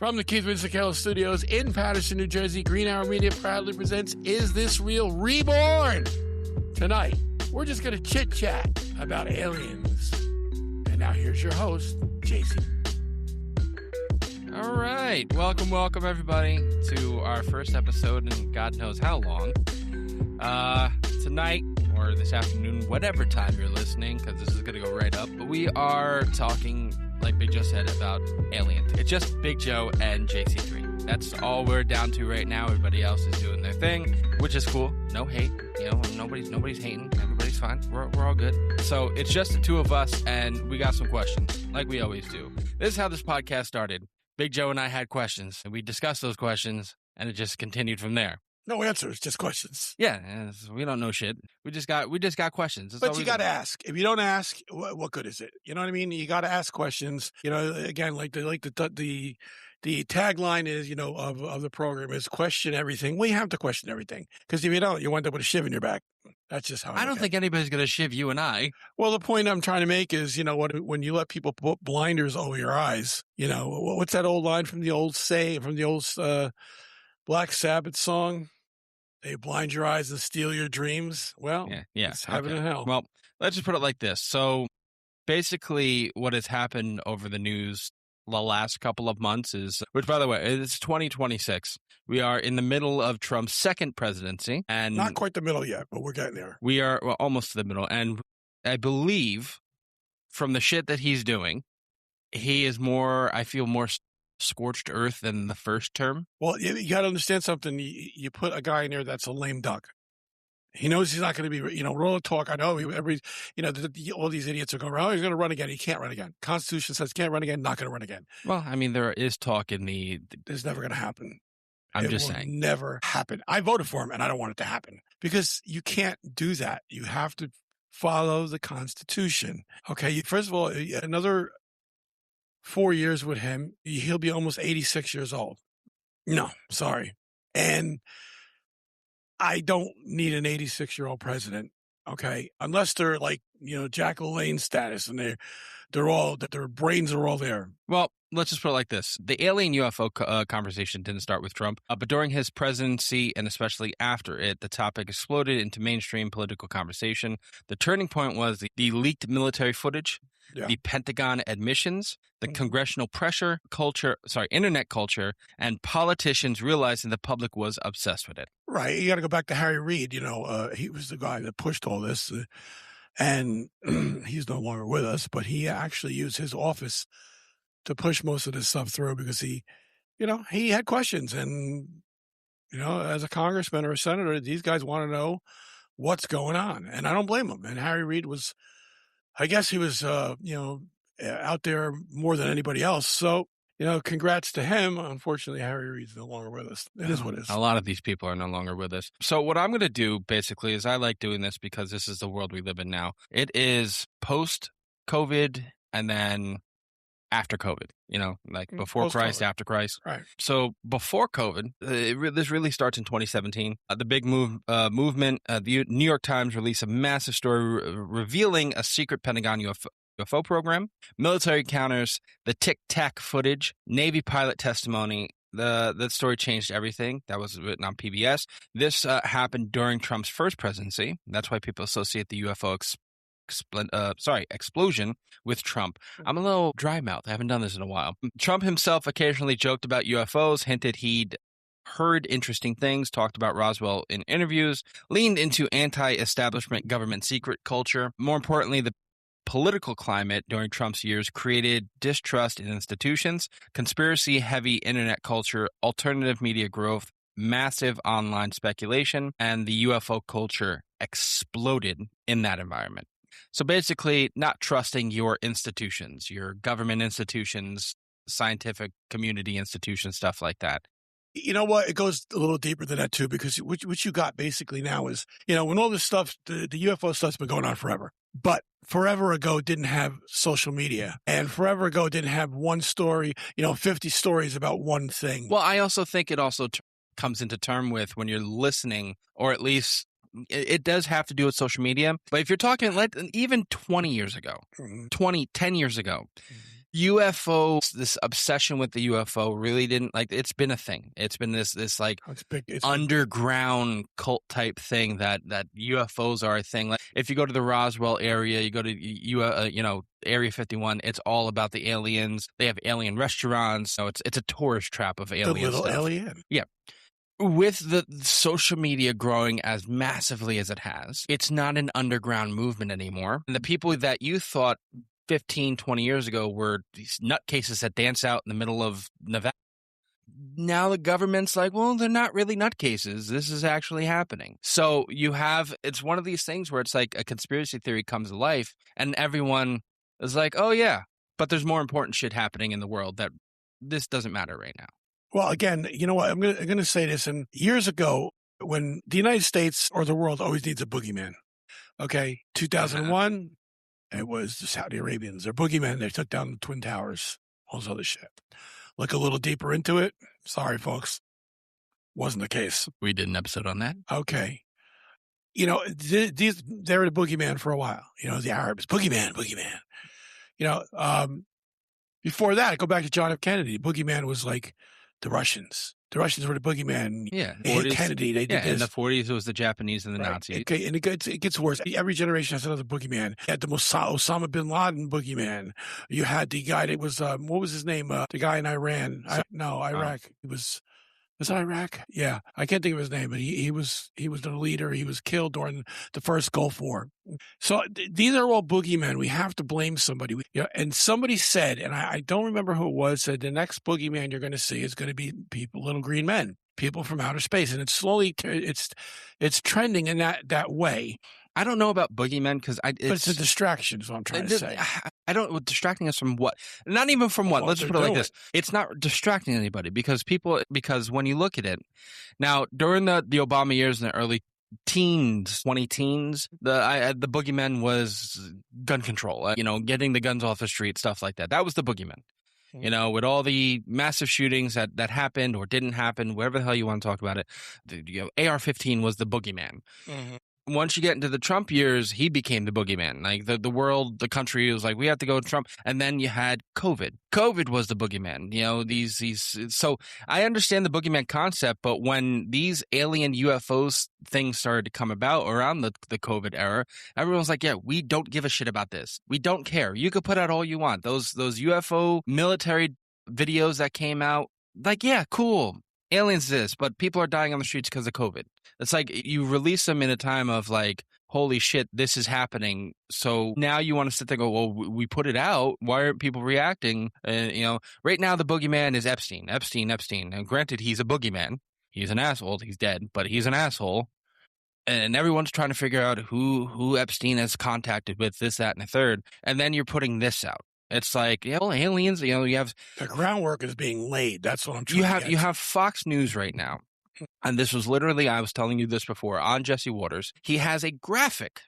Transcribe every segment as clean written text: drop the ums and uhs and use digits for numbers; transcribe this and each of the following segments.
From the Keith Winslow Studios in Paterson, New Jersey, Green Arrow Media proudly presents Is This Real Reborn? Tonight, we're just going to chit-chat about aliens. And now here's your host, JC. All right. Welcome, everybody, to our first episode in God knows how long. Tonight, or this afternoon, whatever time you're listening, because this is going to go right up, but we are talking, like Big Joe said, about aliens. It's just Big Joe and JC3. That's all we're down to right now. Everybody else is doing their thing, which is cool. No hate. You know, nobody's hating. Everybody's fine. We're all good. So it's just the two of us, and we got some questions, like we always do. This is how this podcast started. Big Joe and I had questions, and we discussed those questions, and it just continued from there. No answers, just questions. Yeah, we don't know shit. We just got questions. That's but you got to ask. If you don't ask, what good is it? You know what I mean? You got to ask questions. You know, again, like the tagline is, you know, of the program is question everything. We have to question everything, because if you don't, you wind up with a shiv in your back. That's just how I don't think anybody's going to shiv you and I. Well, the point I'm trying to make is, you know, when you let people put blinders over your eyes, you know, what's that old line from the old Black Sabbath song? They blind your eyes and steal your dreams. Well, yeah. It's heaven and hell. Well, let's just put it like this. So basically what has happened over the news the last couple of months is, which by the way, it's 2026. We are in the middle of Trump's second presidency. And not quite the middle yet, but we're getting there. We are almost to the middle. And I believe from the shit that he's doing, he is I feel more scorched earth than the first term. Well, you got to understand something. You put a guy in there that's a lame duck. He knows he's not going to be, you know, roll of talk. I know all these idiots are going, oh, he's going to run again. He can't run again. Constitution says can't run again, not going to run again. Well, I mean, there is talk in It's never going to happen. I'm just saying. Never happen. I voted for him and I don't want it to happen because you can't do that. You have to follow the Constitution. Okay. First of all, another 4 years with him, he'll be almost 86 years old. No, sorry. And I don't need an 86-year-old president, okay? Unless they're like, you know, Jack LaLanne status and their brains are all there. Well, let's just put it like this. The alien UFO conversation didn't start with Trump, but during his presidency and especially after it, the topic exploded into mainstream political conversation. The turning point was the leaked military footage, the Pentagon admissions, the congressional pressure, internet culture, and politicians realizing the public was obsessed with it. Right. You got to go back to Harry Reid. You know, he was the guy that pushed all this, and he's no longer with us, but he actually used his office to push most of this stuff through because he had questions. And, you know, as a congressman or a senator, these guys want to know what's going on. And I don't blame them. And Harry Reid was, I guess he was, out there more than anybody else. So, you know, congrats to him. Unfortunately, Harry Reid's no longer with us. It is what it is. A lot of these people are no longer with us. So what I'm going to do basically is I like doing this because this is the world we live in now. It is post-COVID and then after COVID, you know, like before Christ, after Christ. Right. So before COVID, this really starts in 2017. The big movement, the New York Times released a massive story revealing a secret Pentagon UFO program, military encounters, the TicTac footage, Navy pilot testimony. The story changed everything. That was written on PBS. This happened during Trump's first presidency. That's why people associate the UFO explosion with Trump. I'm a little dry mouth. I haven't done this in a while. Trump himself occasionally joked about UFOs, hinted he'd heard interesting things, talked about Roswell in interviews, leaned into anti-establishment government secret culture. More importantly, the political climate during Trump's years created distrust in institutions, conspiracy-heavy internet culture, alternative media growth, massive online speculation, and the UFO culture exploded in that environment. So basically, not trusting your institutions, your government institutions, scientific community institutions, stuff like that. You know what? It goes a little deeper than that, too, because what you got basically now is, you know, when all this stuff, the UFO stuff's been going on forever. But forever ago didn't have social media. And forever ago didn't have one story, 50 stories about one thing. Well, I also think it also comes into term with when you're listening, or at least it does have to do with social media. But if you're talking even 20 years ago, 10 years ago, UFO, this obsession with the UFO really didn't it's been a thing. It's been this like underground cult type thing that UFOs are a thing. Like if you go to the Roswell area, you go to Area 51, it's all about the aliens. They have alien restaurants. So it's a tourist trap of alien the little stuff. alien. Yeah. With the social media growing as massively as it has, it's not an underground movement anymore. And the people that you thought 15, 20 years ago were these nutcases that dance out in the middle of Nevada. Now the government's like, well, they're not really nutcases. This is actually happening. So it's one of these things where it's like a conspiracy theory comes to life and everyone is like, oh yeah, but there's more important shit happening in the world that this doesn't matter right now. Well, again, you know what? I'm gonna say this. And years ago, when the United States or the world always needs a boogeyman, okay, 2001, it was the Saudi Arabians. Their boogeyman, they took down the Twin Towers, all this other shit. Look a little deeper into it. Sorry, folks, wasn't the case. We did an episode on that. Okay, they were the boogeyman for a while. The Arabs, boogeyman. Before that, I go back to John F. Kennedy. The boogeyman was like the Russians. The Russians were the boogeyman. Yeah. They hit Kennedy. They did this. In the 40s, it was the Japanese and the Nazis. Okay, and it gets worse. Every generation has another boogeyman. You had the Osama bin Laden boogeyman. You had the guy that was, what was his name? The guy in Iran. Iraq. Was it Iraq? Yeah. I can't think of his name, but he was the leader. He was killed during the first Gulf War. So these are all boogeymen. We have to blame somebody. And somebody said, and I don't remember who it was, said the next boogeyman you're going to see is going to be little green men, people from outer space. And it's slowly, it's trending in that way. I don't know about boogeymen because but it's a distraction is what I'm trying to say. I don't, distracting us from what? Not even from what. Let's just put it like this. It's not distracting anybody because when you look at it, now during the Obama years in the early 20 teens, the boogeyman was gun control, getting the guns off the street, stuff like that. That was the boogeyman. With all the massive shootings that happened or didn't happen, whatever the hell you want to talk about it, AR-15 was the boogeyman. Mm-hmm. Once you get into the Trump years, he became the boogeyman. Like the world, the country was like, we have to go to Trump. And then you had COVID. COVID was the boogeyman. So I understand the boogeyman concept, but when these alien UFOs things started to come about around the COVID era, everyone's like, yeah, we don't give a shit about this. We don't care. You could put out all you want. Those UFO military videos that came out, like, yeah, cool. Aliens exist, but people are dying on the streets because of COVID. It's like you release them in a time of like, holy shit, this is happening. So now you want to sit there and go, well, we put it out. Why aren't people reacting? Right now the boogeyman is Epstein. And granted, he's a boogeyman. He's an asshole. He's dead, but he's an asshole. And everyone's trying to figure out who Epstein has contacted with this, that, and the third. And then you're putting this out. It's like, aliens, you have... The groundwork is being laid. That's what I'm trying to get. You have Fox News right now. And this was literally, I was telling you this before, on Jesse Waters. He has a graphic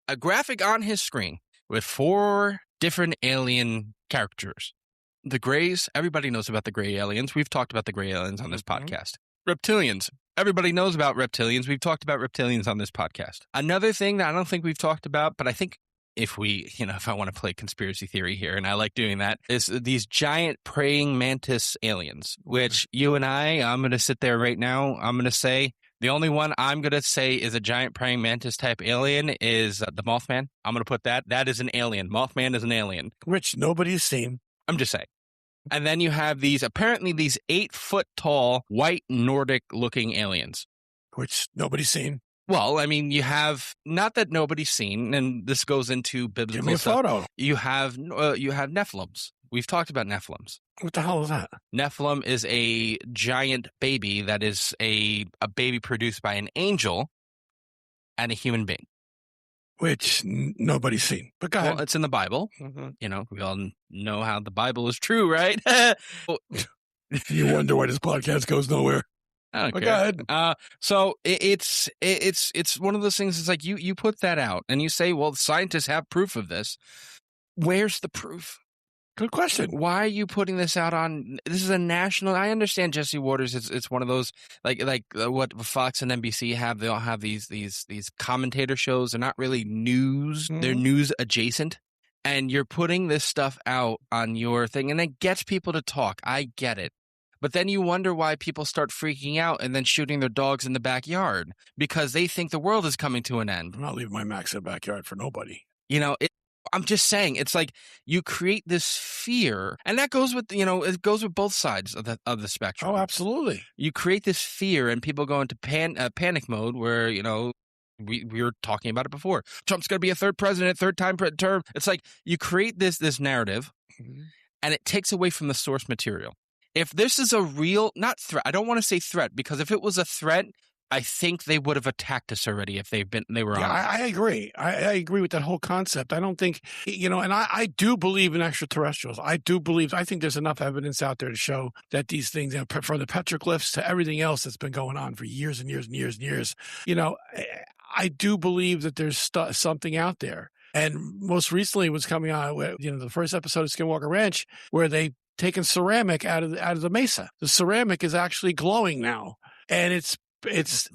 on his screen with 4 different alien characters. The Greys, everybody knows about the gray aliens. We've talked about the gray aliens on this podcast. Reptilians. Everybody knows about reptilians. We've talked about reptilians on this podcast. Another thing that I don't think we've talked about, but I think if I want to play conspiracy theory here, and I like doing that, is these giant praying mantis aliens, which you and I'm going to sit there right now. I'm going to say the only one I'm going to say is a giant praying mantis type alien is the Mothman. I'm going to put that. That is an alien. Mothman is an alien. Which nobody's seen. I'm just saying. And then you have these 8-foot tall, white Nordic looking aliens. Which nobody's seen. Well, I mean, you have, not that nobody's seen, and this goes into biblical Give me a stuff. photo. You have Nephilims. We've talked about Nephilims. What the hell is that? Nephilim is a giant baby that is a baby produced by an angel and a human being. Which nobody's seen. But go ahead. Well, it's in the Bible. Mm-hmm. We all know how the Bible is true, right? You wonder why this podcast goes nowhere. I don't care. Go ahead. So it's one of those things. It's like you put that out and you say, well, scientists have proof of this. Where's the proof? Good question. Why are you putting this out on? This is a national. I understand Jesse Waters. It's one of those like what Fox and NBC have. They all have these commentator shows. They're not really news. Mm-hmm. They're news adjacent. and you're putting this stuff out on your thing, and it gets people to talk. I get it. But then you wonder why people start freaking out and then shooting their dogs in the backyard because they think the world is coming to an end. I'm not leaving my Max in the backyard for nobody. I'm just saying, it's like you create this fear, and that goes with, it goes with both sides of the spectrum. Oh, absolutely. You create this fear, and people go into panic mode where, we were talking about it before. Trump's going to be a third president, third time term. It's like you create this narrative, and it takes away from the source material. If this is a real, not threat, I don't want to say threat, because if it was a threat, I think they would have attacked us already if they were on. I agree. I agree with that whole concept. I don't think, and I do believe in extraterrestrials. I think there's enough evidence out there to show that these things, from the petroglyphs to everything else that's been going on for years and years and years and years, I do believe that there's something out there. And most recently was coming out with, the first episode of Skinwalker Ranch, where they taken ceramic out of the mesa. The ceramic is actually glowing now, and it's there's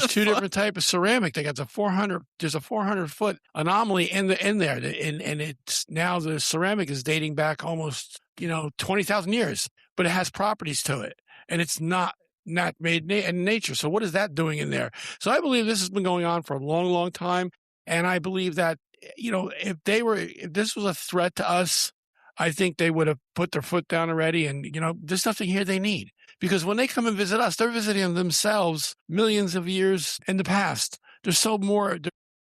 two different types of ceramic. They got there's a 400-foot anomaly in there, and it's now the ceramic is dating back almost 20,000 years, but it has properties to it, and it's not made in nature. So what is that doing in there? So I believe this has been going on for a long, long time, and I believe that if this was a threat to us, I think they would have put their foot down already. And, there's nothing here they need. Because when they come and visit us, they're visiting themselves millions of years in the past. There's so more.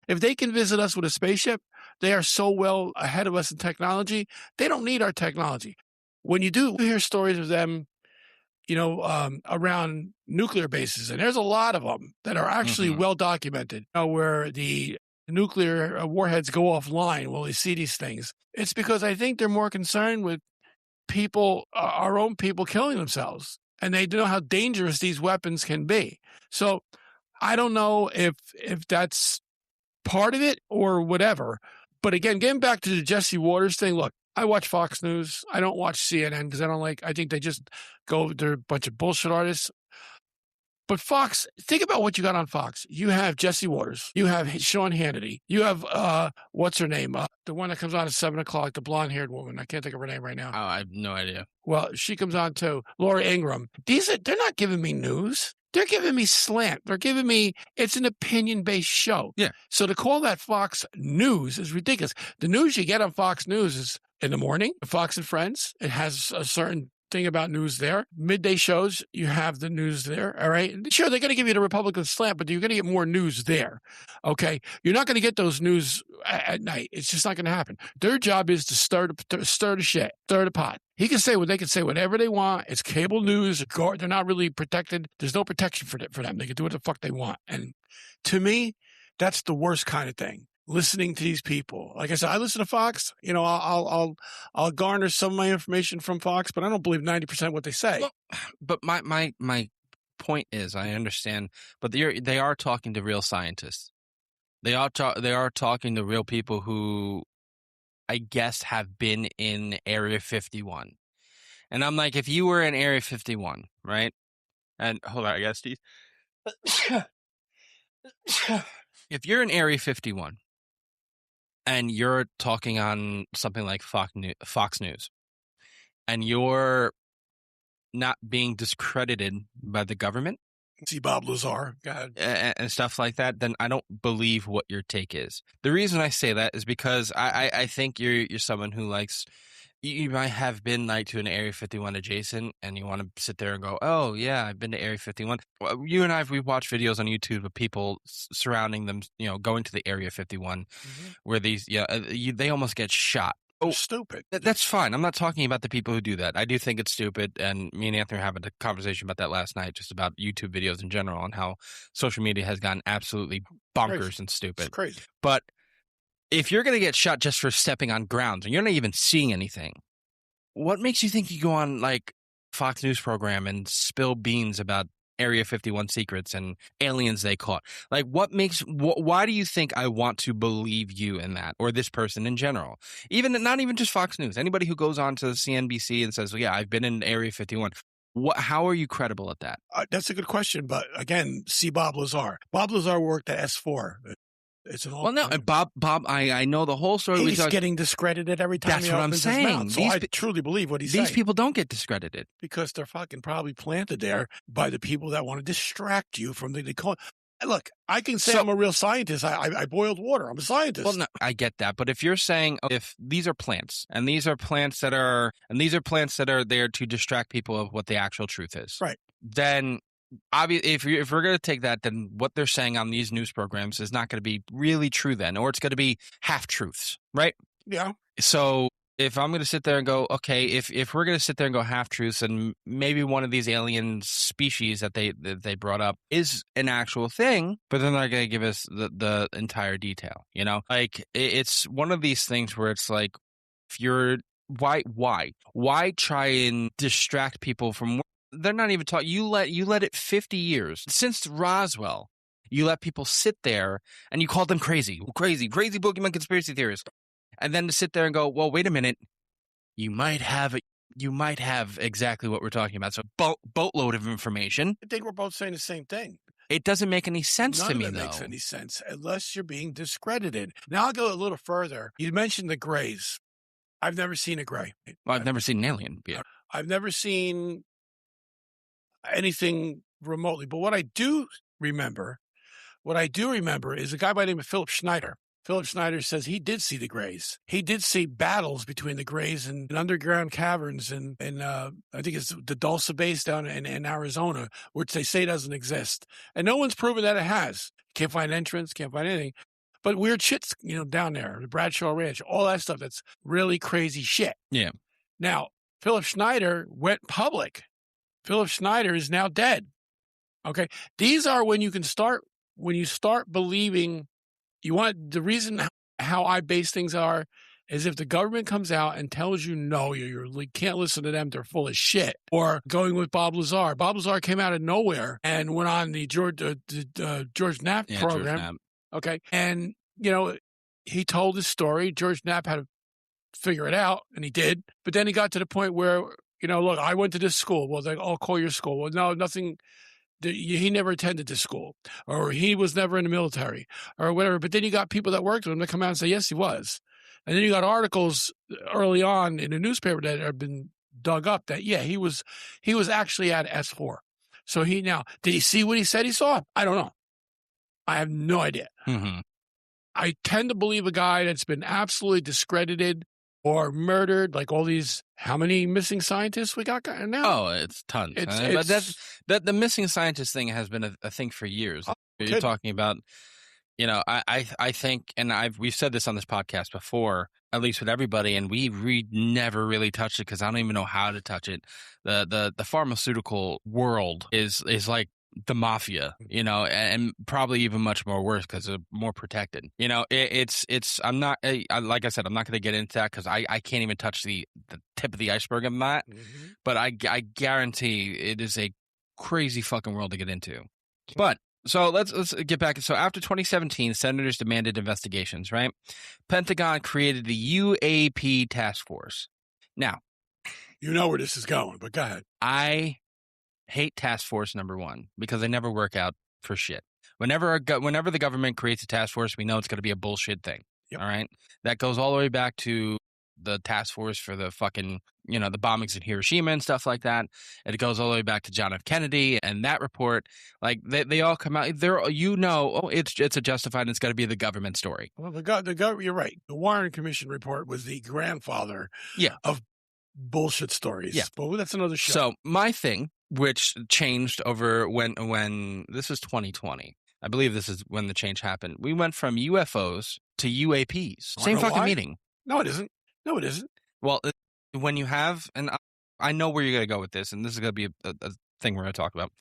If they can visit us with a spaceship, they are so well ahead of us in technology. They don't need our technology. When you do hear stories of them, around nuclear bases, and there's a lot of them that are actually well documented, where the nuclear warheads go offline while they see these things. It's because I think they're more concerned with people, our own people, killing themselves, and they know how dangerous these weapons can be. So I don't know if that's part of it or whatever. But again, getting back to the Jesse Waters thing, look, I watch Fox News. I don't watch CNN because I think they just they're a bunch of bullshit artists. But Fox, think about what you got on Fox. You have Jesse Waters. You have Sean Hannity. You have, what's her name? The one that comes on at 7 o'clock, the blonde-haired woman. I can't think of her name right now. Oh, I have no idea. Well, she comes on too. Laura Ingraham. They're not giving me news. They're giving me slant. They're giving me, it's an opinion-based show. Yeah. So to call that Fox News is ridiculous. The news you get on Fox News is in the morning, Fox and Friends. It has a certain thing about news there. Midday shows, you have the news there. All right. Sure, they're going to give you the Republican slant, but you're going to get more news there. Okay. You're not going to get those news at night. It's just not going to happen. Their job is to stir the shit, stir the pot. They can say whatever they want. It's cable news. They're not really protected. There's no protection for them. They can do what the fuck they want. And to me, that's the worst kind of thing. Listening to these people. Like I said, I listen to Fox. I'll garner some of my information from Fox, but I don't believe 90% what they say. Well, but my point is, I understand, but they are talking to real scientists. They are talking to real people who, I guess, have been in Area 51. And I'm like, if you were in Area 51, right? And hold on, I got to sneeze. If you're in Area 51, and you're talking on something like Fox News, and you're not being discredited by the government, see Bob Lazar, and stuff like that, then I don't believe what your take is. The reason I say that is because I think you're someone who likes. You might have been to an Area 51 adjacent, and you want to sit there and go, "Oh yeah, I've been to Area 51." Well, you and we've watched videos on YouTube of people surrounding them, going to the Area 51, where these, they almost get shot. Oh, stupid. That's fine. I'm not talking about the people who do that. I do think it's stupid, and me and Anthony were having a conversation about that last night, just about YouTube videos in general and how social media has gone absolutely bonkers and stupid. It's crazy. But if you're going to get shot just for stepping on grounds and you're not even seeing anything, what makes you think you go on Fox News program and spill beans about Area 51 secrets and aliens they caught? Why do you think I want to believe you in that, or this person in general? Not even just Fox News. Anybody who goes on to CNBC and says, well, yeah, I've been in Area 51. How are you credible at that? That's a good question. But again, see Bob Lazar. Bob Lazar worked at S4. It's an all. Well, no, Bob, I know the whole story. He's getting discredited every time. That's what I'm saying. So I truly believe what he's saying. These people don't get discredited because they're fucking probably planted there by the people that want to distract you from the. Look, I can say I'm a real scientist. I boiled water. I'm a scientist. Well, no, I get that, but if you're saying if these are plants and these are plants that are there to distract people of what the actual truth is, right? Then. Obviously, if we're going to take that, then what they're saying on these news programs is not going to be really true then, or it's going to be half-truths, right? Yeah. So if I'm going to sit there and go, okay, if we're going to sit there and go half-truths and maybe one of these alien species that they brought up is an actual thing, but they're not going to give us the entire detail, you know? Like, it's one of these things where it's like, if you're, why try and distract people from they're not even taught. You let it 50 years since Roswell. You let people sit there and you call them crazy boogeyman conspiracy theorists, and then to sit there and go, well, wait a minute, you might have exactly what we're talking about. So boatload of information. I think we're both saying the same thing. It doesn't make any sense to me, though. None of it makes any sense unless you're being discredited. Now I'll go a little further. You mentioned the grays. I've never seen a gray. Well, I've never seen an alien. Yeah. I've never seen anything remotely. But what I do remember is a guy by the name of Philip Schneider. Philip Schneider says he did see the grays. He did see battles between the grays and underground caverns and I think it's the Dulce base down in Arizona, which they say doesn't exist. And no one's proven that it has. Can't find entrance, can't find anything. But weird shit's, down there, the Bradshaw Ranch, all that stuff. That's really crazy shit. Yeah. Now, Philip Schneider went public. Philip Schneider is now dead. Okay. These are when you start believing the reason how I base things are is if the government comes out and tells you, no, you can't listen to them. They're full of shit. Or going with Bob Lazar. Bob Lazar came out of nowhere and went on the George Knapp program. George Knapp. Okay. And, he told his story. George Knapp had to figure it out, and he did. But then he got to the point where, look, I went to this school. Well, I'll call your school. Well, no, nothing. He never attended this school, or he was never in the military, or whatever. But then you got people that worked with him that come out and say, yes, he was. And then you got articles early on in the newspaper that have been dug up that, yeah, he was actually at S4. So did he see what he said he saw? I don't know. I have no idea. Mm-hmm. I tend to believe a guy that's been absolutely discredited or murdered, like all these, how many missing scientists we got now? Oh, it's tons. But the missing scientist thing has been a thing for years. You're talking about, I think, and we've said this on this podcast before, at least with everybody, and we never really touched it because I don't even know how to touch it. The pharmaceutical world is like the mafia, and probably even much more worse because they're more protected. I'm not, like I said, I'm not going to get into that because I can't even touch the tip of the iceberg of that. Mm-hmm. But I guarantee it is a crazy fucking world to get into. But so let's get back. So after 2017, senators demanded investigations, right? Pentagon created the UAP task force. Now, you know where this is going, but go ahead. I hate task force number one because they never work out for shit. Whenever the government creates a task force, we know it's going to be a bullshit thing. Yep. All right, that goes all the way back to the task force for the fucking the bombings in Hiroshima and stuff like that. And it goes all the way back to John F. Kennedy and that report. Like they all come out. It's a justified. And it's got to be the government story. Well, you're right. The Warren Commission report was the grandfather. Of bullshit stories. Yeah, but that's another show. So my thing, which changed over when this was 2020. I believe this is when the change happened. We went from UFOs to UAPs. Same fucking meaning. No, it isn't. No, it isn't. Well, when you have, and I know where you're going to go with this, and this is going to be a thing we're going to talk about.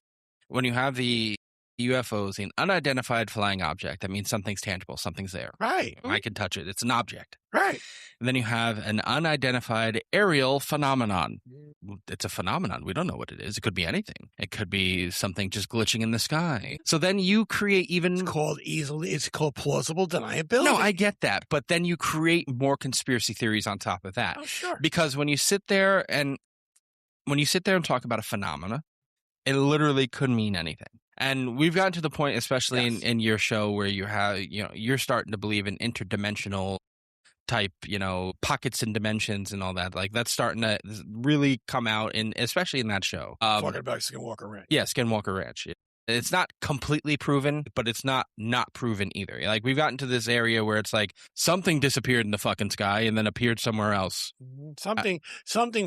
When you have the UFOs, an unidentified flying object, that means something's tangible, something's there. Right. I can touch it. It's an object. Right. And then you have an unidentified aerial phenomenon. It's a phenomenon. We don't know what it is. It could be anything. It could be something just glitching in the sky. So then you create even... It's called plausible deniability. No, I get that. But then you create more conspiracy theories on top of that. Oh, sure. Because when you sit there and talk about a phenomena, it literally could mean anything. And we've gotten to the point, especially Yes. in your show, where you have, you're starting to believe in interdimensional type, pockets and dimensions and all that. Like that's starting to really come out, especially in that show. Talking about Skinwalker Ranch. Yeah, Skinwalker Ranch. It's not completely proven, but it's not proven either. Like we've gotten to this area where it's like something disappeared in the fucking sky and then appeared somewhere else. Something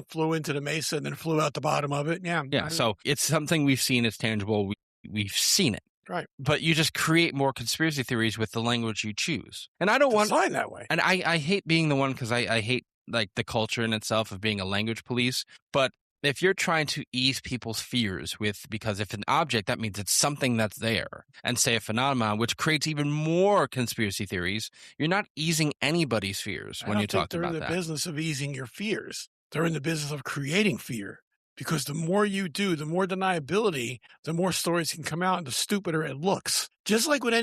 flew into the mesa and then flew out the bottom of it. Yeah. Yeah. So it's something we've seen. It's tangible. We've seen it. Right. But you just create more conspiracy theories with the language you choose. And I don't want design that way. And I hate being the one because I hate like the culture in itself of being a language police. But if you're trying to ease people's fears because if an object, that means it's something that's there, and say a phenomenon, which creates even more conspiracy theories, you're not easing anybody's fears when you talk about that. They're in the business of easing your fears. They're in the business of creating fear. Because the more you do, the more deniability, the more stories can come out and the stupider it looks. Just like with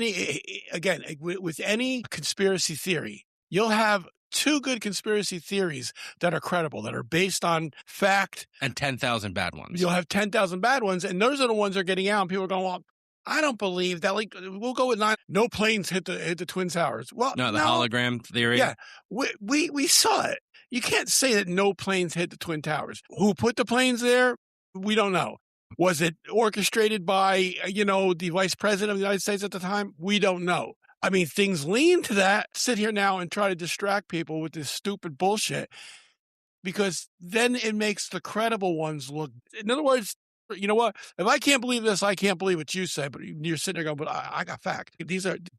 with any conspiracy theory, you'll have two good conspiracy theories that are credible, that are based on fact. And 10,000 bad ones. You'll have 10,000 bad ones, and those are the ones that are getting out, and people are going, well, I don't believe that. Like, we'll go with 9. No planes hit the Twin Towers. Well, no, hologram theory. Yeah, we saw it. You can't say that no planes hit the Twin Towers. Who put the planes there? We don't know. Was it orchestrated by, the vice president of the United States at the time? We don't know. I mean, things lean to that. Sit here now and try to distract people with this stupid bullshit, because then it makes the credible ones look. In other words, you know what? If I can't believe this, I can't believe what you say. But you're sitting there going, "But I got fact.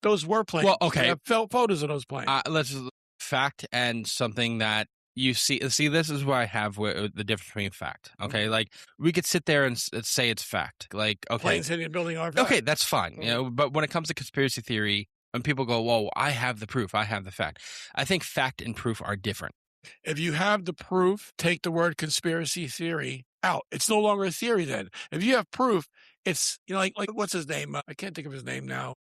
Those were planes. Well, okay. I have photos of those planes. Let's fact and something that you see. This is where I have the difference between fact. Okay, Mm-hmm. like we could sit there and say it's fact. Like, okay, planes hitting a building are fact. Okay, that's fine. Mm-hmm. But when it comes to conspiracy theory, when people go, "Whoa, I have the proof. I have the fact," I think fact and proof are different. If you have the proof, take the word conspiracy theory out. It's no longer a theory then. If you have proof, it's, like what's his name? I can't think of his name now.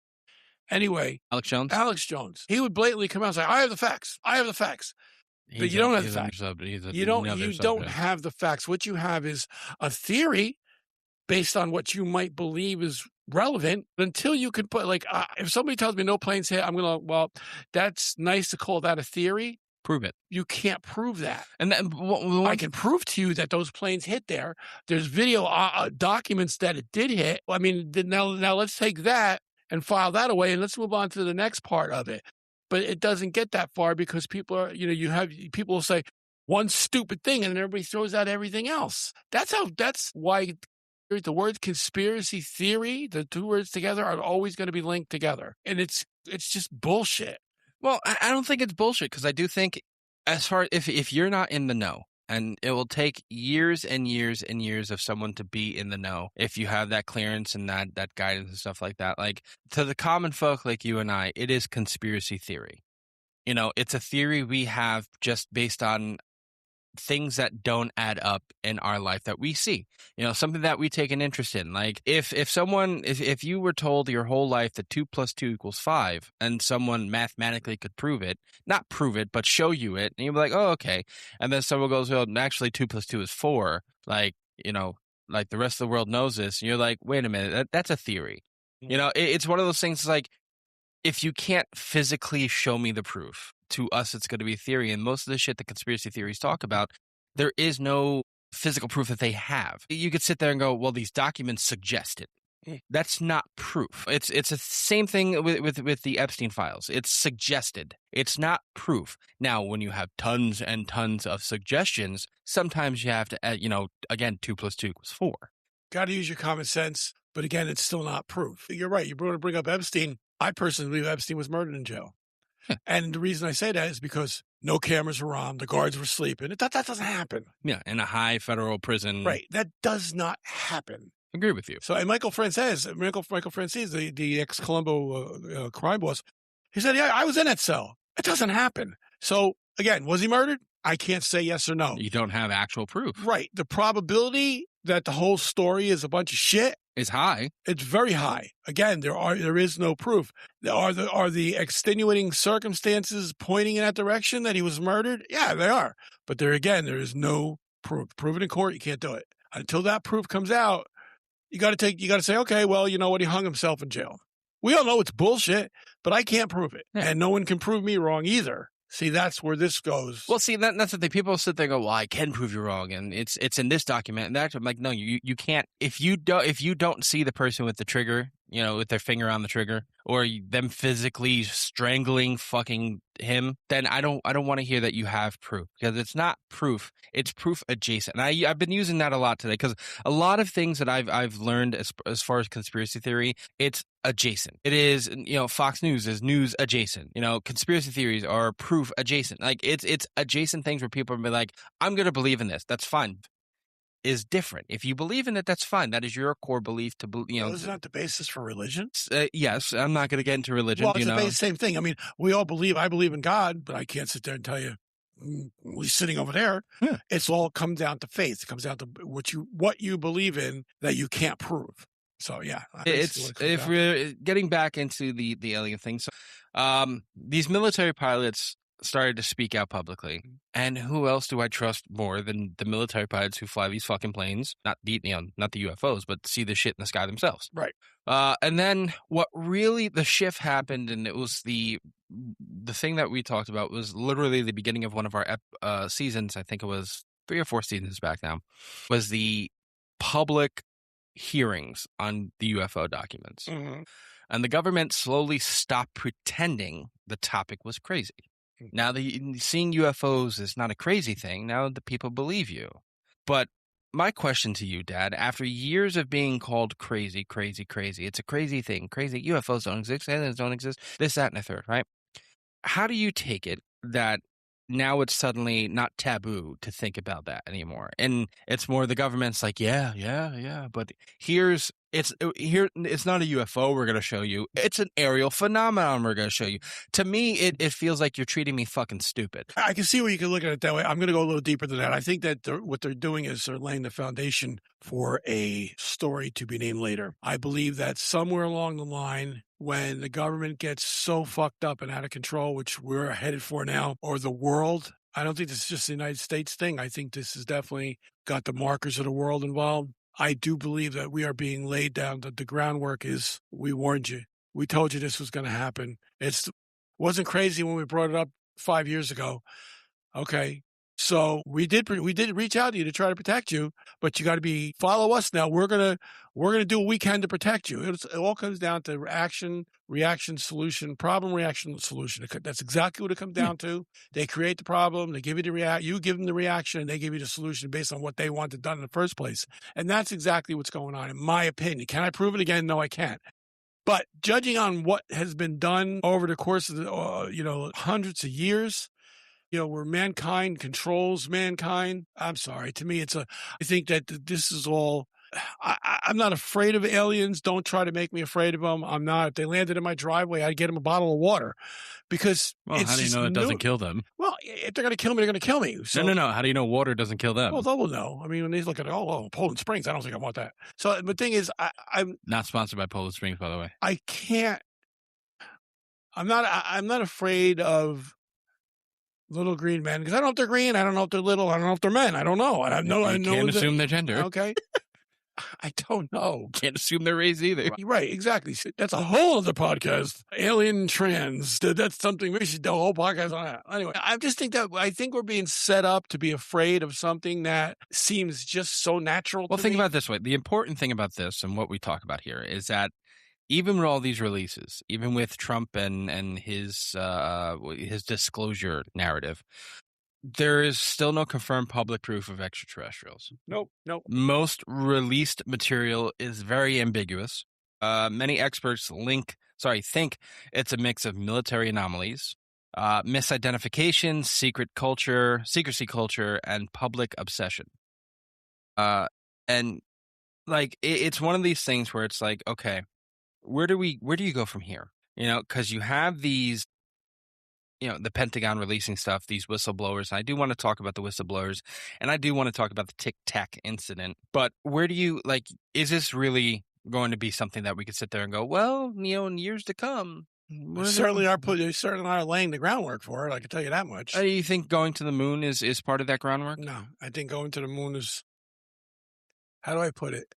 Anyway. Alex Jones. He would blatantly come out and say, I have the facts. But you don't have the facts. You don't have the facts. What you have is a theory based on what you might believe is relevant, until you can put, if somebody tells me no planes hit, I'm going to, well, that's nice to call that a theory. Prove it. You can't prove that. And then I can prove to you that those planes hit there. There's video documents that it did hit. I mean, now let's take that and file that away, and let's move on to the next part of it. But it doesn't get that far, because people are, people will say one stupid thing and everybody throws out everything else. That's why the word conspiracy theory, the two words together, are always going to be linked together. And it's just bullshit. Well, I don't think it's bullshit, because I do think, as far if you're not in the know, and it will take years and years and years of someone to be in the know, if you have that clearance and that guidance and stuff like that. Like, to the common folk like you and I, it is conspiracy theory. It's a theory we have just based on things that don't add up in our life that we see, something that we take an interest in. Like if you were told your whole life that 2 + 2 = 5, and someone mathematically could prove it, not prove it, but show you it, and you'd be like, oh, okay. And then someone goes, well, actually 2 + 2 = 4. Like, like the rest of the world knows this. And you're like, wait a minute, that's a theory. It's one of those things, like, if you can't physically show me the proof, to us, it's going to be theory. And most of the shit that conspiracy theories talk about, there is no physical proof that they have. You could sit there and go, well, these documents suggest it. That's not proof. It's the same thing with the Epstein files. It's suggested. It's not proof. Now, when you have tons and tons of suggestions, sometimes you have to, again, 2 + 2 = 4. Got to use your common sense. But again, it's still not proof. You're right. You bring up Epstein. I personally believe Epstein was murdered in jail. And the reason I say that is because no cameras were on, the guards were sleeping. That doesn't happen. Yeah, in a high federal prison. Right. That does not happen. Agree with you. So, and Michael Francis, the ex-Colombo crime boss, he said, yeah, I was in that cell. It doesn't happen. So, again, was he murdered? I can't say yes or no. You don't have actual proof. Right. The probability that the whole story is a bunch of shit is high. It's very high. Again, there is no proof. Are the extenuating circumstances pointing in that direction that he was murdered? Yeah, they are. But there is no proof. Prove it in court, you can't do it. Until that proof comes out, you got to say, okay, well, you know what? He hung himself in jail. We all know it's bullshit, but I can't prove it. Yeah. And no one can prove me wrong either. See, that's where this goes. Well, see, that's the thing. People sit there and go, well, I can prove you wrong. And it's in this document. And that, I'm like, no, you can't. If you don't see the person with the trigger, you know, with their finger on the trigger, or them physically strangling fucking him, then I don't want to hear that you have proof, because it's not proof. It's proof adjacent. And I've been using that a lot today, because a lot of things that I've learned as far as conspiracy theory, it's adjacent. It is, you know, Fox News is news adjacent. You know, conspiracy theories are proof adjacent. Like it's adjacent things where people will be like, I'm going to believe in this. That's fine. Is different. If you believe in it, that's fine. That is your core belief to believe. You know, isn't that the basis for religion? Yes, I'm not going to get into religion. Well, it's the same thing. I mean, we all believe. I believe in God, but I can't sit there and tell you he's sitting over there. Yeah. It's all comes down to faith. It comes down to what you believe in that you can't prove. So yeah, it's if we're getting back into the alien thing. So, these military pilots started to speak out publicly, and who else do I trust more than the military pilots who fly these fucking planes? Not the UFOs, but see the shit in the sky themselves. Right. And then what really the shift happened, and it was the thing that we talked about was literally the beginning of one of our seasons. I think it was 3 or 4 seasons back now. Was the public hearings on the UFO documents, and the government slowly stopped pretending the topic was crazy. Now, seeing UFOs is not a crazy thing. Now the people believe you. But my question to you, Dad, after years of being called crazy, it's a crazy thing. Crazy. UFOs don't exist. Aliens don't exist. This, that, and the third, right? How do you take it that now it's suddenly not taboo to think about that anymore? And it's more the government's like, yeah. But it's not a UFO we're going to show you. It's an aerial phenomenon we're going to show you. To me, it feels like you're treating me fucking stupid. I can see where you can look at it that way. I'm going to go a little deeper than that. I think that what they're doing is they're laying the foundation for a story to be named later. I believe that somewhere along the line, when the government gets so fucked up and out of control, which we're headed for now, or the world, I don't think this is just the United States thing. I think this has definitely got the markers of the world involved. I do believe that we are being laid down, that the groundwork is, we warned you. We told you this was going to happen. It wasn't crazy when we brought it up 5 years ago. Okay. So we did reach out to you to try to protect you, but you got to follow us now. We're going to do what we can to protect you. It all comes down to reaction, solution, problem, reaction, solution. That's exactly what it comes down to. They create the problem, they give you the you give them the reaction, and they give you the solution based on what they wanted done in the first place. And that's exactly what's going on, in my opinion. Can I prove it again? No, I can't. But judging on what has been done over the course of the, hundreds of years, where mankind controls mankind. I'm sorry. To me, I think that this is all, I'm not afraid of aliens. Don't try to make me afraid of them. I'm not. If they landed in my driveway, I'd get them a bottle of water because how do you know it doesn't kill them? Well, if they're going to kill me, they're going to kill me. So, no. How do you know water doesn't kill them? Well, they will know. I mean, when they look at Poland Springs, I don't think I want that. So the thing is, I'm not sponsored by Poland Springs, by the way. I can't, I'm not afraid of little green men, because I don't know if they're green. I don't know if they're little. I don't know if they're men. I don't know. I can't assume their gender. Okay. I don't know. Can't assume their race either. Right, exactly. That's a whole other podcast. Alien trans. That's something we should do a whole podcast on that. Anyway, I just think I think we're being set up to be afraid of something that seems just so natural to me. Well, think about it this way. The important thing about this and what we talk about here is that even with all these releases, even with Trump and his disclosure narrative, there is still no confirmed public proof of extraterrestrials. Nope. Most released material is very ambiguous. Many experts think it's a mix of military anomalies, misidentification, secrecy culture, and public obsession. And like it's one of these things where it's like, okay, where do you go from here? Because you have these, the Pentagon releasing stuff, these whistleblowers. And I do want to talk about the whistleblowers, and I do want to talk about the TicTac incident. But where do you is this really going to be something that we could sit there and go, well, in years to come? They certainly are laying the groundwork for it. I can tell you that much. Do you think going to the moon is part of that groundwork? No, I think going to the moon is, how do I put it?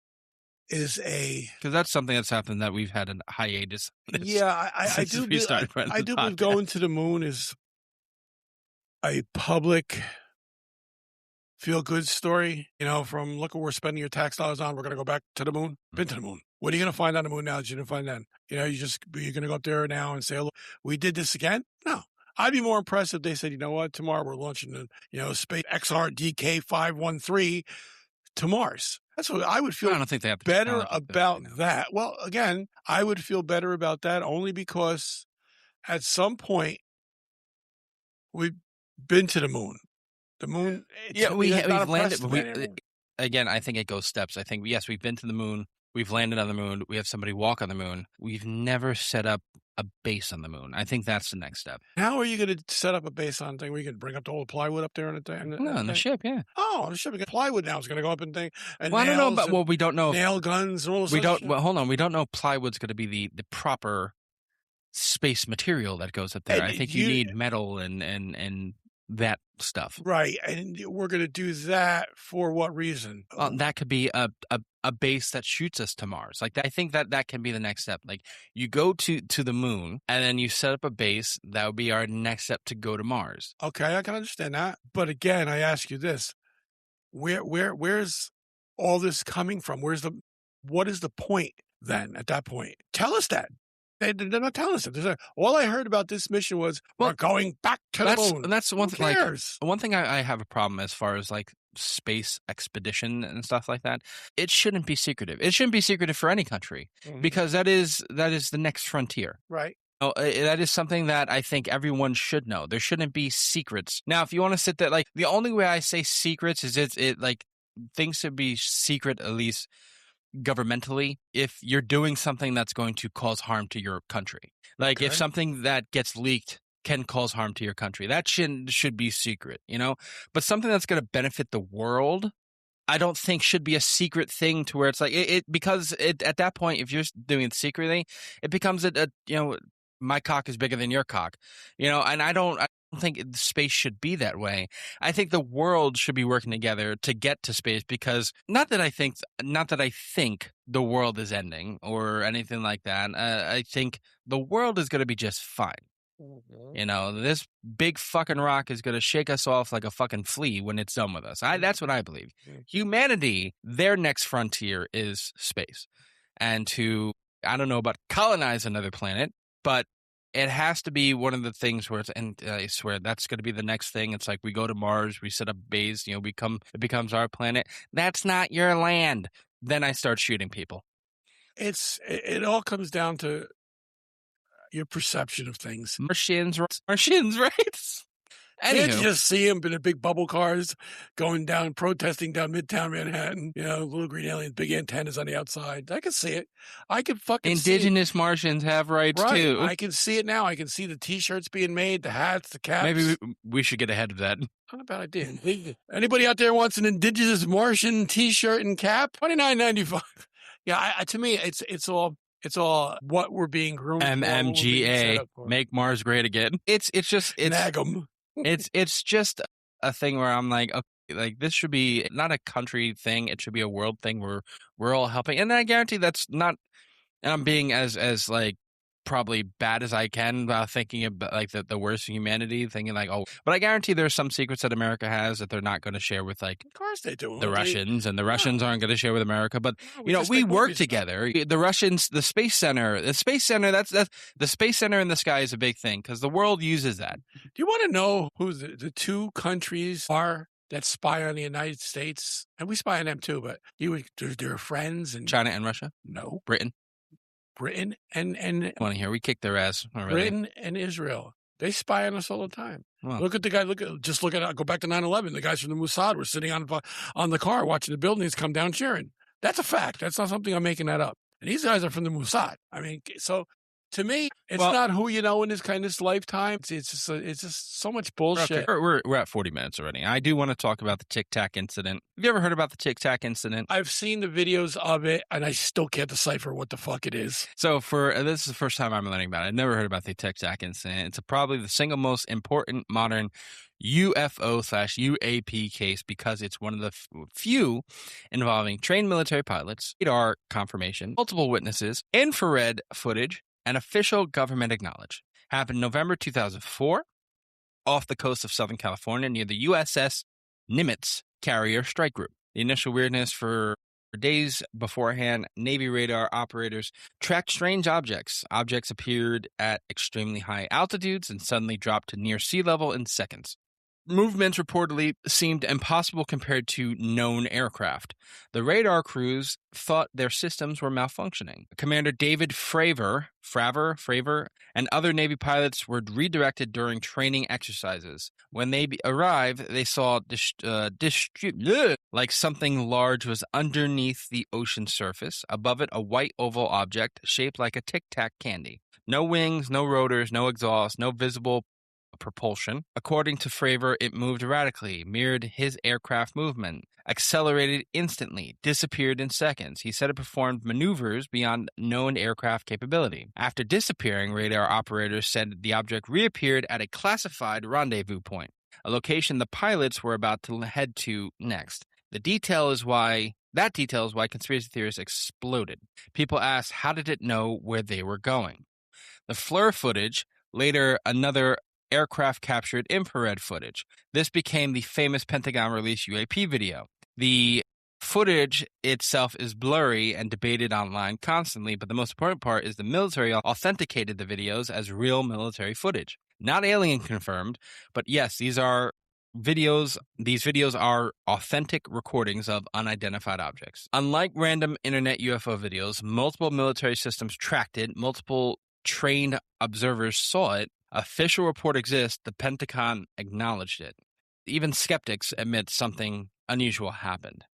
is a because that's something that's happened that we've had a hiatus. I since do we believe, started running I the do believe podcast. going to the moon is a public feel good story. You know, from look what we're spending your tax dollars on. We're going to go back to the moon. Been to the moon. What are you going to find on the moon now that you didn't find then? You know, you're going to go up there now and say, look, we did this again. No. I'd be more impressed if they said, you know what, tomorrow we're launching the, space XRDK 513 to Mars. That's what I would feel I don't think they have the better technology to do that about right now. that. Well, again, I would feel better about that only because at some point we've been to the moon. The moon, Yeah, to me, that's not we've landed. impressive anymore. Again, I think it goes steps. I think yes, we've been to the moon. We've landed on the moon. We have somebody walk on the moon. We've never set up a base on the moon. I think that's the next step. How are you going to set up a base on thing where you can bring up the old plywood up there and On the ship, yeah. Oh, the ship, plywood now is going to go up and thing. And Well, I don't know about. Well, we don't know. Nail guns and all this. We don't. Well, hold on. We don't know if plywood's going to be the proper space material that goes up there. And I think you need metal and that stuff. Right, and we're going to do that for what reason? That could be a base that shoots us to Mars. Like I think that can be the next step. Like you go to the moon and then you set up a base. That would be our next step to go to Mars. Okay, I can understand that. But again, I ask you this: where's all this coming from? What is the point then? At that point, tell us that. They're not telling us that. All I heard about this mission was we're going back to the moon. That's one thing. Like, one thing I have a problem as far as like space expedition and stuff like that. It shouldn't be secretive. It shouldn't be secretive for any country because that is the next frontier. Right. That is something that I think everyone should know. There shouldn't be secrets. Now, if you want to sit there, like the only way I say secrets is it like things should be secret at least governmentally if you're doing something that's going to cause harm to your country. Like if something that gets leaked can cause harm to your country, that should be secret, but something that's going to benefit the world, I don't think should be a secret thing to where it's like because at that point, if you're doing it secretly, it becomes my cock is bigger than your cock, and I don't think space should be that way. I think the world should be working together to get to space because not that I think the world is ending or anything like that. I think the world is going to be just fine. This big fucking rock is going to shake us off like a fucking flea when it's done with us. That's what I believe. Humanity, their next frontier is space. And I don't know about colonize another planet, but it has to be one of the things where and I swear that's going to be the next thing. It's like we go to Mars, we set up base, it becomes our planet. That's not your land. Then I start shooting people. It all comes down to your perception of things. Martians, right? Can't you just see them in the big bubble cars going down, protesting down Midtown Manhattan? Little green aliens, big antennas on the outside. I can see it. I can fucking Indigenous see it. Martians have rights too. I can see it now. I can see the T-shirts being made, the hats, the caps. Maybe we should get ahead of that. Not a bad idea. Anybody out there wants an Indigenous Martian T-shirt and cap? $29.95. Yeah, to me, it's all what we're being groomed for. MMGA, make Mars great again. It's nag 'em. It's just a thing where I'm like, okay, like this should be not a country thing. It should be a world thing where we're all helping. And I guarantee that's not, and I'm being as like probably bad as I can thinking about like the worst of humanity, thinking like, but I guarantee there's some secrets that America has that they're not going to share with like, of course they do, the Russians, and the Russians aren't going to share with America. But we work together. The Russians, the space center, that's the space center in the sky is a big thing because the world uses that. Do you want to know who the two countries are that spy on the United States? And we spy on them too, but they're friends. And China and Russia? No. Britain and want to hear? We kicked their ass already. Britain and Israel. They spy on us all the time. Wow. Look at the guy. Go back to 9/11. The guys from the Mossad were sitting on the car watching the buildings come down cheering. That's a fact. That's not something I'm making that up. And these guys are from the Mossad. I mean, so to me, it's not who you know in this lifetime. It's just so much bullshit. We're at 40 minutes already. I do want to talk about the TicTac Incident. Have you ever heard about the TicTac Incident? I've seen the videos of it, and I still can't decipher what the fuck it is. So this is the first time I'm learning about it. I've never heard about the TicTac Incident. It's probably the single most important modern UFO/UAP case because it's one of the few involving trained military pilots, radar confirmation, multiple witnesses, infrared footage, and official government acknowledged. Happened November 2004 off the coast of Southern California near the USS Nimitz carrier strike group. The initial weirdness for days beforehand, Navy radar operators tracked strange objects. Objects appeared at extremely high altitudes and suddenly dropped to near sea level in seconds. Movements reportedly seemed impossible compared to known aircraft. The radar crews thought their systems were malfunctioning. Commander David Fravor, and other Navy pilots were redirected during training exercises. When they arrived, they saw like something large was underneath the ocean surface. Above it, a white oval object shaped like a TicTac candy. No wings, no rotors, no exhaust, no visible propulsion. According to Fravor, it moved erratically, mirrored his aircraft movement, accelerated instantly, disappeared in seconds. He said it performed maneuvers beyond known aircraft capability. After disappearing, radar operators said the object reappeared at a classified rendezvous point, a location the pilots were about to head to next. That detail is why conspiracy theorists exploded. People asked, how did it know where they were going? The FLIR footage, later another aircraft captured infrared footage. This became the famous Pentagon released UAP video. The footage itself is blurry and debated online constantly, but the most important part is the military authenticated the videos as real military footage. Not alien confirmed, but yes, these videos are authentic recordings of unidentified objects. Unlike random internet UFO videos, multiple military systems tracked it, multiple trained observers saw it. Official report exists, the Pentagon acknowledged it. Even skeptics admit something unusual happened.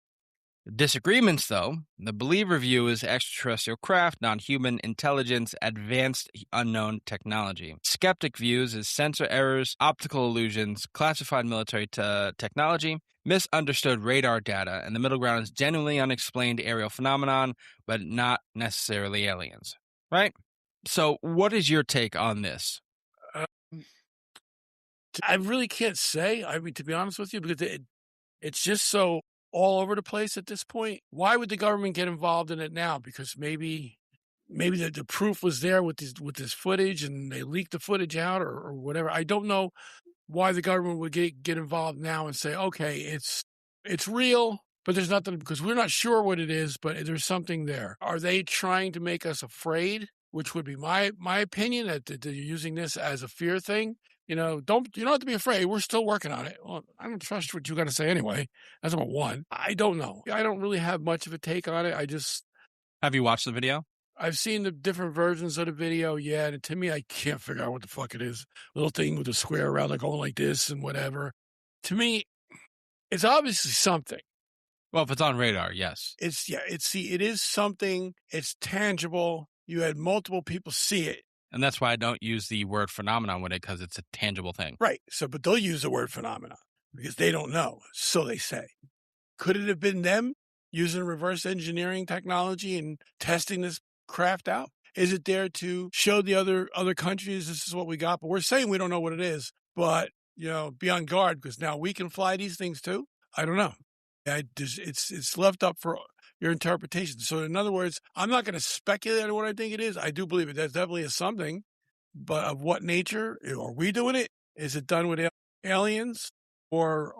Disagreements, though, the believer view is extraterrestrial craft, non-human intelligence, advanced unknown technology. Skeptic views is sensor errors, optical illusions, classified military technology, misunderstood radar data, and the middle ground is genuinely unexplained aerial phenomenon, but not necessarily aliens. Right? So what is your take on this? I really can't say. I mean, to be honest with you, because it's just so all over the place at this point. Why would the government get involved in it now? Because maybe the proof was there with this footage, and they leaked the footage out, or whatever. I don't know why the government would get involved now and say, okay, it's real, but there's nothing, because we're not sure what it is, but there's something there. Are they trying to make us afraid? Which would be my opinion, that they're using this as a fear thing. You don't have to be afraid. We're still working on it. Well, I don't trust what you got to say anyway. That's number one. I don't know. I don't really have much of a take on it. Have you watched the video? I've seen the different versions of the video. Yeah, and to me, I can't figure out what the fuck it is. Little thing with a square around, like going like this and whatever. To me, it's obviously something. Well, if it's on radar, yes. It is something. It's tangible. You had multiple people see it. And that's why I don't use the word phenomenon with it, because it's a tangible thing. Right. So, but they'll use the word phenomenon because they don't know. So they say. Could it have been them using reverse engineering technology and testing this craft out? Is it there to show the other countries this is what we got? But we're saying we don't know what it is. But, be on guard, because now we can fly these things too. I don't know. It's left up for your interpretation. So in other words, I'm not going to speculate on what I think it is. I do believe it. That definitely is something, but of what nature? Are we doing it? Is it done with aliens or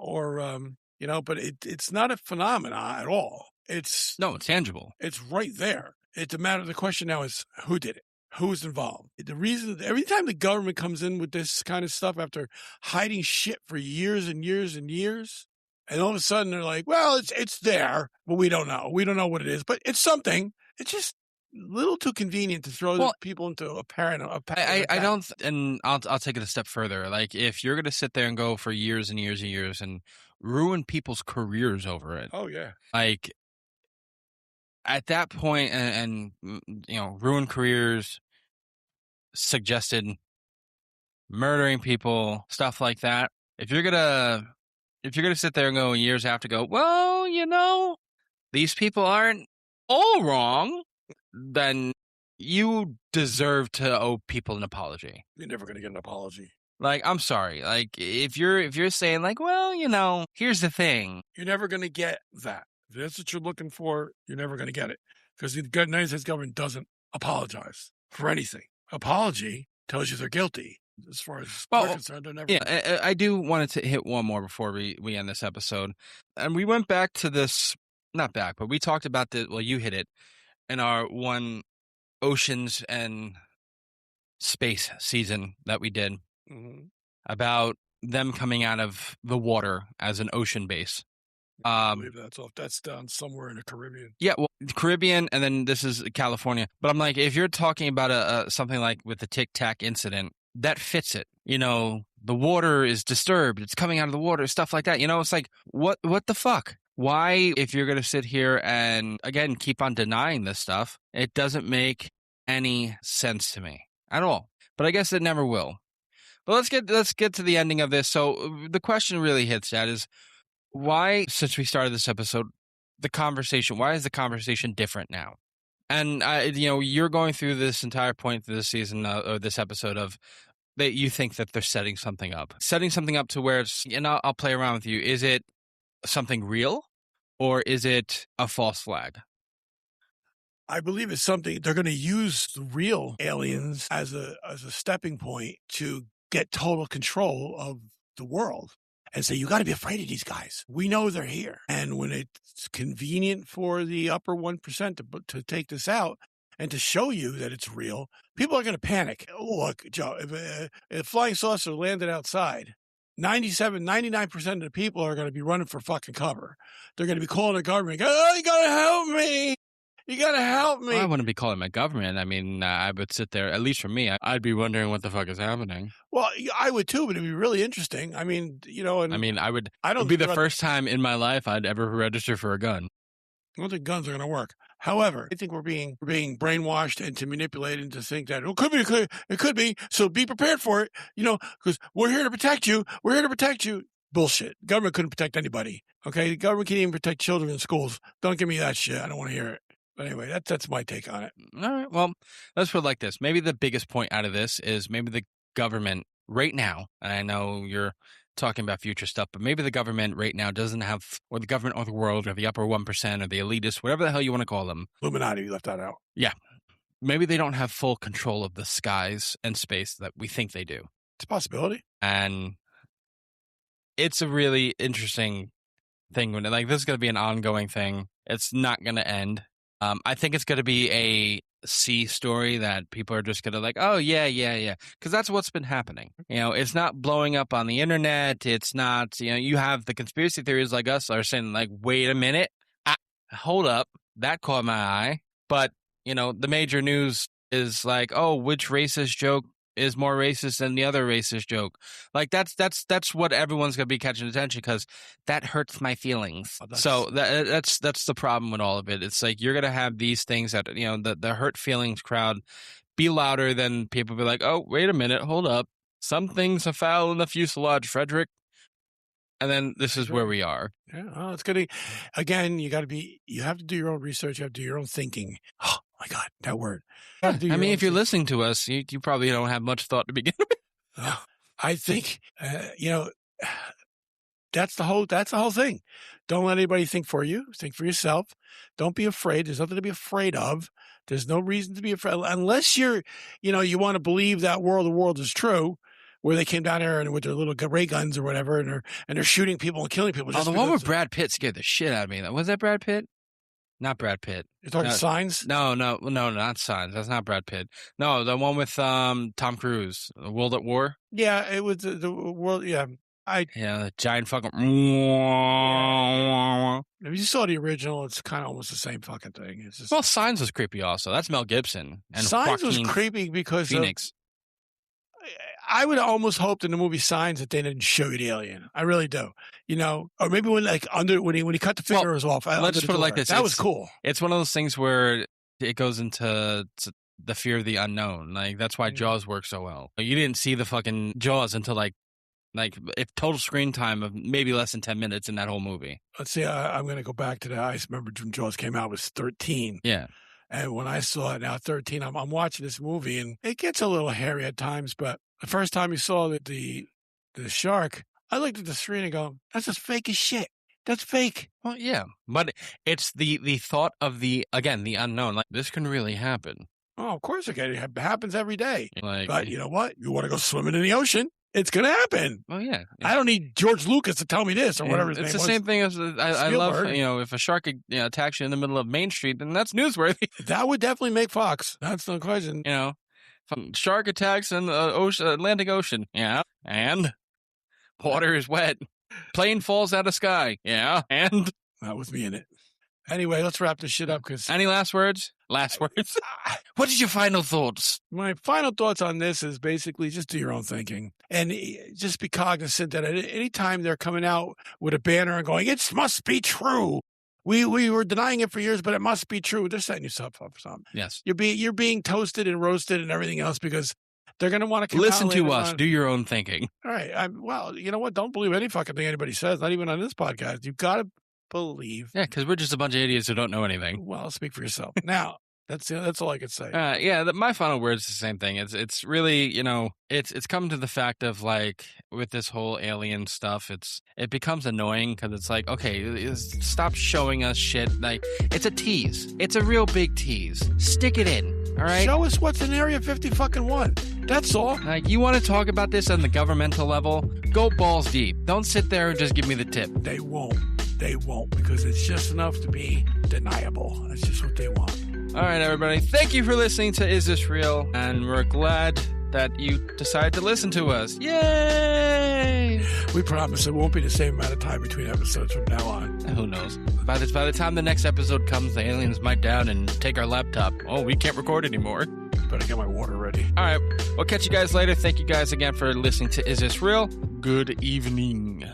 but it's not a phenomenon at all. It's tangible. It's right there. It's a matter. The question now is, who did it? Who's involved? The reason, every time the government comes in with this kind of stuff after hiding shit for years and years and years, and all of a sudden they're like, well, it's there, but we don't know. We don't know what it is, but it's something. It's just a little too convenient to throw people into a paranoia. I don't, and I'll take it a step further. Like, if you're going to sit there and go for years and years and years and ruin people's careers over it. Oh, yeah. Like, at that point, and ruin careers, suggested murdering people, stuff like that. If you're gonna sit there and go years after, well, these people aren't all wrong, then you deserve to owe people an apology. You're never going to get an apology. Like, I'm sorry. Like, if you're saying like, well, here's the thing. You're never going to get that. If that's what you're looking for, you're never going to get it. Because the United States government doesn't apologize for anything. Apology tells you they're guilty. As far as we're concerned, they're never. Yeah, I do want to hit one more before we end this episode. And we went back to this, not back, but we talked about you hit it in our one oceans and space season that we did about them coming out of the water as an ocean base. I believe that's down somewhere in the Caribbean. Yeah, well, the Caribbean, and then this is California. But I'm like, if you're talking about something like with the TicTac incident, that fits it. The water is disturbed. It's coming out of the water, stuff like that. It's like, what the fuck? Why, if you're going to sit here and, again, keep on denying this stuff, it doesn't make any sense to me at all. But I guess it never will. But let's get to the ending of this. So the question really hits that is, why, since we started this episode, why is the conversation different now? And, you're going through this entire point of this season or this episode of that you think that they're setting something up to where it's, and I'll play around with you. Is it something real or is it a false flag? I believe it's something they're going to use the real aliens as a stepping point to get total control of the world. And say, you got to be afraid of these guys. We know they're here. And when it's convenient for the upper 1% to take this out and to show you that it's real, people are going to panic. Look, Joe, if a flying saucer landed outside, 99% of the people are going to be running for fucking cover. They're going to be calling the government, oh, you got to help me. You got to help me. Well, I wouldn't be calling my government. I mean, I would sit there, at least for me, I'd be wondering what the fuck is happening. Well, I would too, but it'd be really interesting. I mean, it would be the first time in my life I'd ever register for a gun. I don't think guns are going to work. However, I think we're being brainwashed and to manipulate and to think that it could be. So be prepared for it, because we're here to protect you. We're here to protect you. Bullshit. Government couldn't protect anybody. Okay. The government can't even protect children in schools. Don't give me that shit. I don't want to hear it. But anyway, that's my take on it. All right. Well, let's put it like this. Maybe the biggest point out of this is maybe the government right now, and I know you're talking about future stuff, but maybe the government right now doesn't have, or the government or the world or the upper 1% or the elitists, whatever the hell you want to call them. Illuminati, you left that out. Yeah. Maybe they don't have full control of the skies and space that we think they do. It's a possibility. And it's a really interesting thing when this is going to be an ongoing thing. It's not going to end. I think it's going to be a C story that people are just going to oh, yeah. Because that's what's been happening. It's not blowing up on the internet. It's not, you have the conspiracy theories like us are saying wait a minute. Hold up. That caught my eye. But, the major news is oh, which racist joke is more racist than the other racist joke. That's what everyone's going to be catching attention because that hurts my feelings. So that's the problem with all of it. It's you're going to have these things that, the hurt feelings crowd be louder than people be oh, wait a minute, hold up. Something's afoul in the fuselage, Frederick. And then this is where we are. Yeah, well, it's going to, again, you have to do your own research. You have to do your own thinking. Oh my God, that word. I mean, if you're listening to us, you probably don't have much thought to begin with. I think, that's the whole thing. Don't let anybody think for you. Think for yourself. Don't be afraid. There's nothing to be afraid of. There's no reason to be afraid unless you want to believe that the world is true. Where they came down there and with their little ray guns or whatever, and they're shooting people and killing people. The one where Brad Pitt scared the shit out of me. Was that Brad Pitt? Not Brad Pitt. You're talking Signs? No, not Signs. That's not Brad Pitt. No, the one with Tom Cruise, The World at War. Yeah, it was the world. Yeah, the giant fucking. Yeah. If you saw the original, it's kind of almost the same fucking thing. It's just... Well, Signs was creepy also. That's Mel Gibson. And Signs was creepy because Phoenix. I would almost hoped in the movie Signs that they didn't show you the alien. I really do. Or maybe when he cut the fingers off. Let's put it like this. That was cool. It's one of those things where it goes into the fear of the unknown. That's why Jaws works so well. You didn't see the fucking Jaws until if total screen time of maybe less than 10 minutes in that whole movie. Let's see. I'm going to go back to that. I remember when Jaws came out, I was 13. Yeah. And when I saw it now, 13, I'm watching this movie, and it gets a little hairy at times, but The first time you saw the shark, I looked at the screen and go, that's just fake as shit. That's fake. Well, yeah, but it's the thought of the unknown. Like, this can really happen. Oh, of course it can. It happens every day. Like, but you know what? You want to go swimming in the ocean? It's going to happen. Well, yeah. I don't need George Lucas to tell me this or whatever his name was. It's the same thing as I love, if a shark attacks you in the middle of Main Street, then that's newsworthy. That would definitely make Fox. That's no question. Shark attacks in the Atlantic Ocean. Yeah. And water is wet. Plane falls out of sky. Yeah. And that was me in it. Anyway, let's wrap this shit up. Any last words? Last words? What is your final thoughts? My final thoughts on this is basically just do your own thinking. And just be cognizant that at any time they're coming out with a banner and going, it must be true. We were denying it for years, but it must be true. They're setting yourself up for something. Yes. You're being toasted and roasted and everything else because they're going to want to come listen to us. Do your own thinking. All right. Well, you know what? Don't believe any fucking thing anybody says, not even on this podcast. You've got to believe. Yeah, because we're just a bunch of idiots who don't know anything. Well, speak for yourself. Now, that's all I could say. My final word is the same thing. It's really, it's come to the fact of like with this whole alien stuff, it becomes annoying because it's like, okay, stop showing us shit. Like, it's a tease. It's a real big tease. Stick it in. All right. Show us what's in Area 51. That's all. Like, you want to talk about this on the governmental level? Go balls deep. Don't sit there and just give me the tip. They won't because it's just enough to be deniable. That's just what they want. All right, everybody. Thank you for listening to Is This Real? And we're glad that you decided to listen to us. Yay! We promise it won't be the same amount of time between episodes from now on. Who knows? By the time the next episode comes, the aliens might down and take our laptop. Oh, we can't record anymore. Better get my water ready. All right. We'll catch you guys later. Thank you guys again for listening to Is This Real? Good evening.